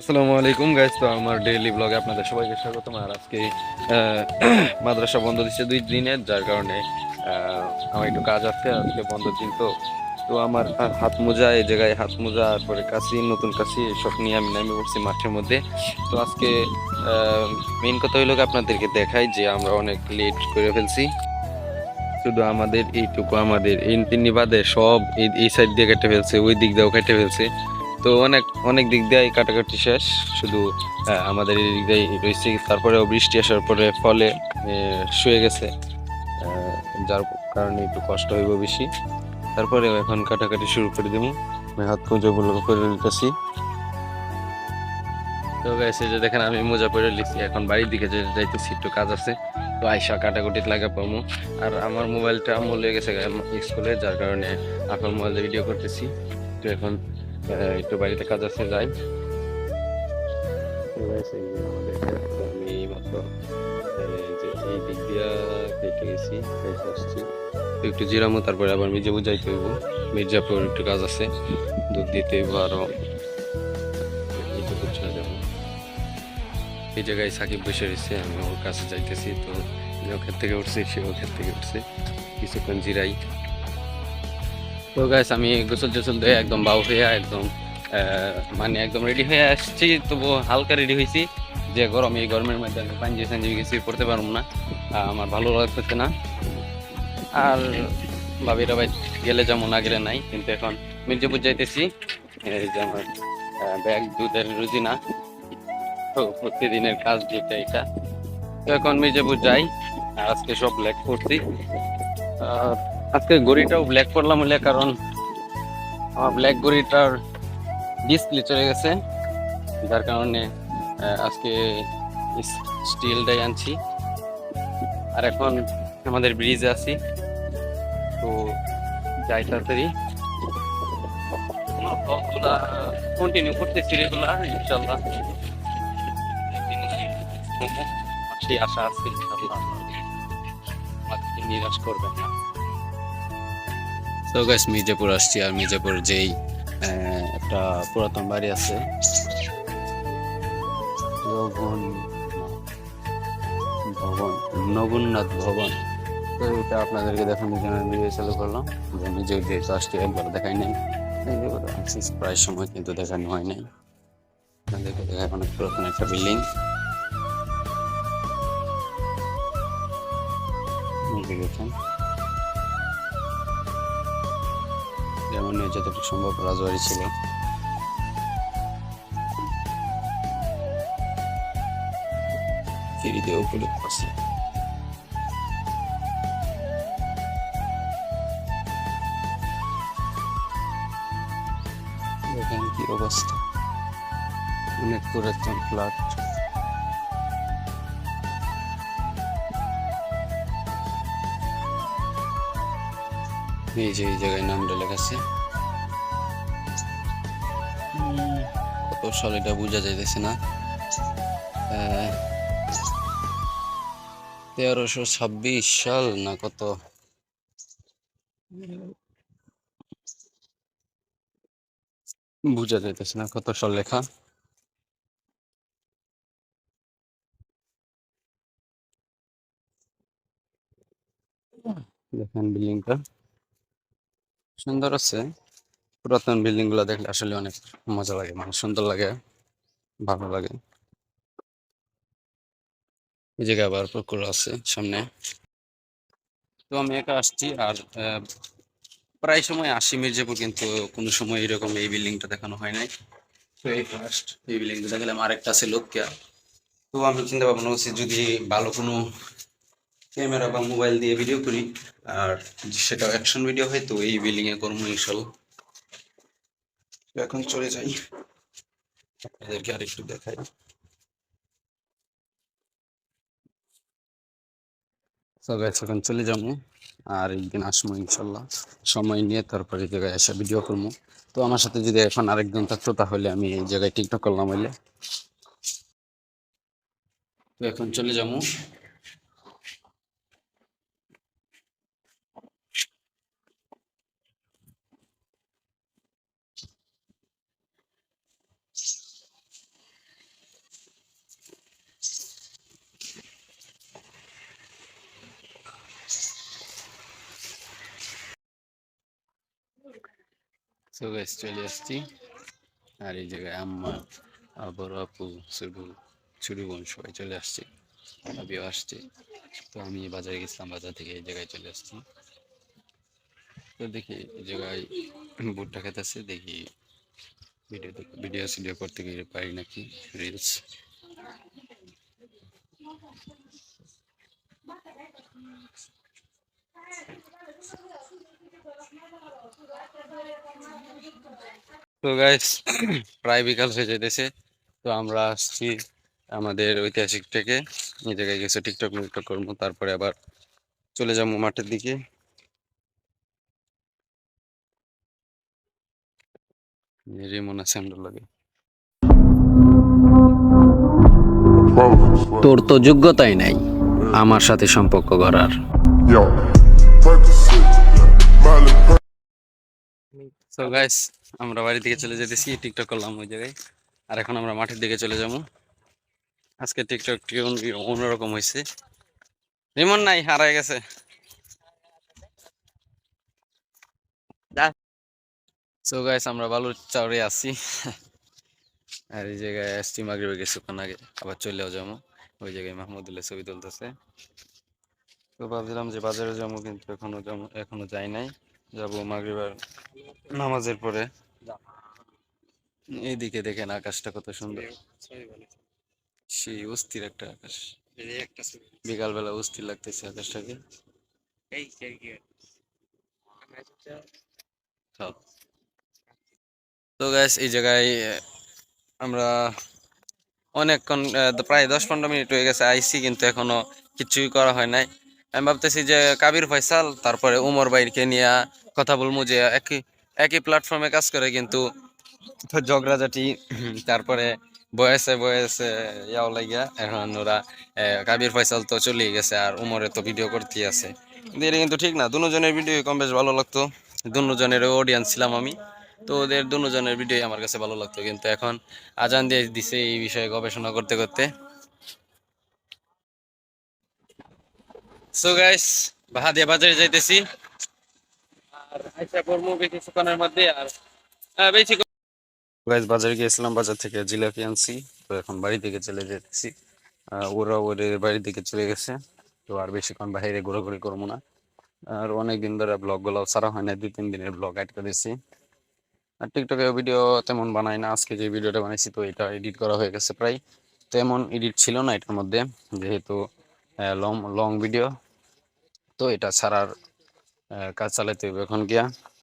আসসালামু আলাইকুম গাইস। তো আমার ডেইলি ব্লগে আপনাদের সবাইকে স্বাগতম। আর আজকে আহ, মাদ্রাসা বন্ধ দিচ্ছে 2 দিনের, যার কারণে আমার একটু কাজ আছে। আজকে বন্ধের দিন তো তো আমার হাত মোজা, এই জায়গায় হাত মোজা, তারপরে কাশি, নতুন কাশি, এসব নিয়ে আমি নেমে পড়ছি মাঠের মধ্যে। তো আজকে মেইন কথা হইলো কি, আপনাদেরকে দেখাই যে আমরা অনেক লেট করে ফেলছি। শুধু আমাদের এইটুকু, আমাদের এই তিন্নি বাদে সব এই সাইড দিয়ে কেটে ফেলছে, ওই দিক দিয়েও কেটে ফেলছে। তো অনেক অনেক দিক দিয়ে কাটাকাটি শেষ। শুধু আমাদের এই দিক দিয়ে রয়েছে। তারপরেও বৃষ্টি আসার পরে ফলে শুয়ে গেছে, আহ, যার কারণে একটু কষ্ট হইব বেশি। তারপরেও এখন কাটাকাটি শুরু করে দেবো। আমি হাত পুজো গুলো করে নিতেছি। তো গাইস, এই যে দেখেন আমি মোজা পরে লিখছি, এখন বাড়ির দিকে যাইতেছি, একটু কাজ আছে। তো আইসা কাটাকুটি লাগা পাবো। আর আমার মোবাইলটা আমল হয়ে গেছে স্কুলে, যার কারণে আপনার মোবাইলে ভিডিও করতেছি। তো এখন একটু বাড়িতে কাজ আছে, যাই। তো guys, এই যে আমাদের ক্ষেত, তো আমি এইমাত্র এই যে এই দিক দিয়া কেটে গেছি, কেটে আসছি। তো একটু জিরামো, তারপরে আবার মির্জাপুর যাইতে হইব। মির্জাপুর একটু কাজ আছে, দুধ দিতে হইব আরো। মির্জাপুর চলে যাবো। এই জায়গায় সাকিব বসে রয়েছে, আমি ওর কাছে যাইতেছি। তো আমি ওর ক্ষেত থেকে উঠছি, সে ওর ক্ষেত থেকে উঠছে। কিছুক্ষণ জিরাই। তো গাইস, আমি গোসল টোসল দিয়ে একদম বাউ হয়ে একদম মানে একদম রেডি হয়ে আসছি। তবু হালকা রেডি হয়েছি, যে গরম, এই গরমের মধ্যে আমি পাঞ্জি সাঞ্জি কিছু পড়তে পারবো না। আমার ভালো লাগতেছে না। আর ভাবি টাবাই গেলে যেমন, না গেলে নাই। কিন্তু এখন মির্জাপুর যাইতেছি। এই যে আমার ব্যাগ, দুধের রুজিনা, তো প্রতিদিনের কাজ যেটা এটা। তো এখন মির্জাপুর যাই। আর আজকে সব ব্ল্যাক করছি। আর আজকে ঘড়িটাও ব্ল্যাক করলাম বলে, কারণ আমার ব্ল্যাক ঘড়িটার ডিসপ্লে চলে গেছে, যার কারণে আজকে স্টিলটাই আনছি। আর এখন আমাদের ব্রিজে আছি। তো যাই তাড়াতাড়ি। ব্লগগুলা কন্টিনিউ করতেছি রেগুলার, ইনশাল্লাহ সেই আশা আছে, ইনশাল্লাহ আমাকে নিরাশ করবেন না। তো গাইস, মির্জাপুর আসছি। আর মির্জাপুর যেই একটা পুরাতন বাড়ি আছে, নবন ভবন, নবনাথ ভবন। তো এটা আপনাদেরকে দেখানোর জন্য ভিডিও চালু করলাম, যে নিজেও যেহেতু আসছি, একবার দেখাই নাই। আসছিস প্রায় সময়, কিন্তু দেখানো হয় নাই। আপনাদেরকে দেখায় অনেক পুরাতন একটা বিল্ডিং। দেখেছেন, যেমন যতটুকু সম্ভব রাজবাড়ি ছিল। সিঁড়ি দিয়ে উপরে আছে। দেখেন কি অবস্থা, অনেক পুরাতন ফ্ল্যাট। এই যে এই জায়গায় নামটা লেখা আছে। কত সাল এটা বোঝা যাইতেছে না। 1326 সাল না কত, বোঝা যাইতেছে না কত সাল লেখা। দেখেন বিল্ডিংটা সুন্দর আছে। পুরাতন বিল্ডিং গুলো দেখলে আসলে অনেক মজা লাগে, মানে সুন্দর লাগে, ভালো লাগে। এই জায়গায় আবার পুকুর আছে সামনে। তো আমি একা আসছি। আর প্রায় সময় আসি মির্জাপুর, কিন্তু কোনো সময় এরকম এই বিল্ডিংটা দেখানো হয় নাই। তো এই ফার্স্ট এই বিল্ডিংটা দেখালাম। আরেকটা আছে লোকিয়া। তো আমি চিন্তা ভাবনা করছি, যদি ভালো কোনো ক্যামেরা বা মোবাইল দিয়ে ভিডিও করি, আর সেটা অ্যাকশন ভিডিও হয়, তো এই বিল্ডিং এ করবো ইনশাল্লাহ। তো এখন চলে যাই, আপনাদেরকে আরেকটু দেখাই। তো গাইস, এখন চলে যাবো। আর একদিন আসবো ইনশাল্লাহ, সময় নিয়ে। তারপরে এই জায়গায় এসে ভিডিও করবো। তো আমার সাথে যদি এখন আরেকজন থাকতো, তাহলে আমি এই জায়গায় টিকটক করলাম হইলে। তো এখন চলে যাবো। সো গাইস চলে আসছি। আর এই জায়গায় আম্মা, বড় আপু, ছোট ছোট বোন সবাই চলে আসছে, আমিও আসছে। তো আমি বাজারে গেছিলাম, বাজার থেকে এই জায়গায় চলে আসছি। তো দেখি এই জায়গায় ভুট্টা খেতেছে, দেখি ভিডিও সিডিও করতে গিয়ে পারি নাকি রিলস। তো গাইস প্রায় বিকাল হয়ে যেতেছে। তো আমরা আসছি আমাদের ঐতিহাসিক থেকে, এই জায়গায় গেছে টিকটক মিকটক করবো, তারপরে আবার চলে যাবো মাঠের দিকে। রেমন আছে আমরা লাগে। তোর তো যোগ্যতাই নাই আমার সাথে সম্পর্ক করার। সো গাইস আমরা বাড়ি থেকে চলে যেতেছি, টিকটক করলাম ওই জায়গায়। আর এখন আমরা মাঠের দিকে চলে যাবো। আজকে টিকটকটি অন্যরকম হয়েছে। রিমন নাই, হারায় গেছে। সো গাইস আমরা বালুর চরে আছি। আর এই জায়গায় আসছি মাগরিবে কিছুক্ষণ আগে, আবার চলেও যাবো। ওই জায়গায় মাহমুদুল্লাহ ছবি তুলতেছে। তো ভাবছিলাম যে বাজারে যাবো, কিন্তু এখনো যাই নাই। যাবো মাগরিবের নামাজের পরে। এইদিকে দেখেন আকাশটা কত সুন্দর, সেই অস্থির একটা আকাশ। বিকালবেলা অস্থির লাগতেছে আকাশটাকে। সব। তো গ্যাস এই জায়গায় আমরা অনেকক্ষণ প্রায় 10-15 মিনিট হয়ে গেছে আইসি, কিন্তু এখনো কিছুই করা হয় নাই। আমি ভাবতেছি যে কাবির ফয়সাল তারপরে উমর ভাইকে নিয়ে কথা বলবো, যে একই একই প্ল্যাটফর্মে কাজ করে কিন্তু ঝগড়াঝাটি। তারপরে বয়সে ইয়াও লাগিয়া এখন ওরা কাবির ফয়সাল তো চলেই গেছে, আর উমরে তো ভিডিও করতেই আছে। কিন্তু এটা কিন্তু ঠিক না, দুজনের ভিডিও কম বেশ ভালো লাগতো। দুজনের অডিয়েন্স ছিলাম আমি। তো ওদের দুজনের ভিডিও আমার কাছে ভালো লাগতো, কিন্তু এখন আজান দিয়ে দিছে এই বিষয়ে গবেষণা করতে করতে। সো গাইস বাহাদিয়া বাজারে যাইতেছি, আর আইসা পড়বো কিছুক্ষণের মধ্যে। আর বেশি গাইস বাজারে গিয়েছিলাম, বাজার থেকে জিলাপি আনছি। তো এখন বাড়ি থেকে চলে যেতেছি। ওরা ওদের বাড়ির দিকে চলে গেছে। তো আর বেশিক্ষণ বাইরে ঘোরাঘুরি করবো না। আর অনেকদিন ধরে ব্লগ গুলো ছাড়া হয় না, 2-3 দিনের ব্লগ অ্যাড করেছি। আর টিকটকে ভিডিও তেমন বানাই না, আজকে যে ভিডিওটা বানাইছি তো এটা এডিট করা হয়ে গেছে প্রায়। তেমন এডিট ছিল না এটার মধ্যে, যেহেতু লং লং ভিডিও। তো এটা ছাড়ার কাজ চালাতে হবে এখন গিয়া।